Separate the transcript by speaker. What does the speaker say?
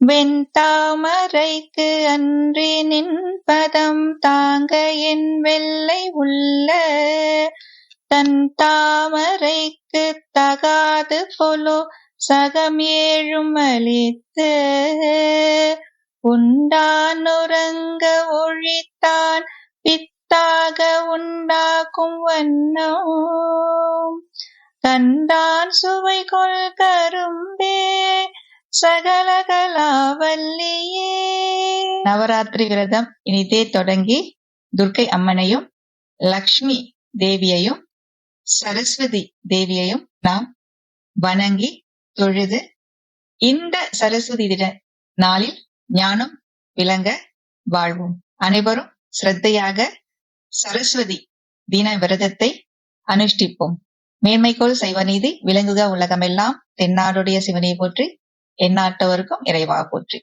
Speaker 1: வெண்தாமரைக்கு அன்றி நின் பதம் தாங்க என் வெள்ளை உள்ள தன் தாமரைக்கு தகாது கொலோ சகம் ஏழும் அளித்து உண்டான் உறங்க ஒழித்தான் பித்தாக உண்டாக்கும் வண்ணம் கண்டான் சுவை கொள் கரும்பே சகலகலாவல்லியே. நவராத்திரி விரதம் இனிதே தொடங்கி துர்க்கை அம்மனையும் லக்ஷ்மி தேவியையும் சரஸ்வதி தேவியையும் நாம் வணங்கி தொழுது இந்த சரஸ்வதி தின நாளில் ஞானம் விளங்க வாழ்வோம். அனைவரும் சிரத்தையாக சரஸ்வதி தின விரதத்தை அனுஷ்டிப்போம். மேன்மைக்கோள் சைவநீதி விளங்குக உலகமெல்லாம் தென்னாடுடைய சிவனை போற்றி எந்நாட்டவருக்கும் இறைவா போற்றி.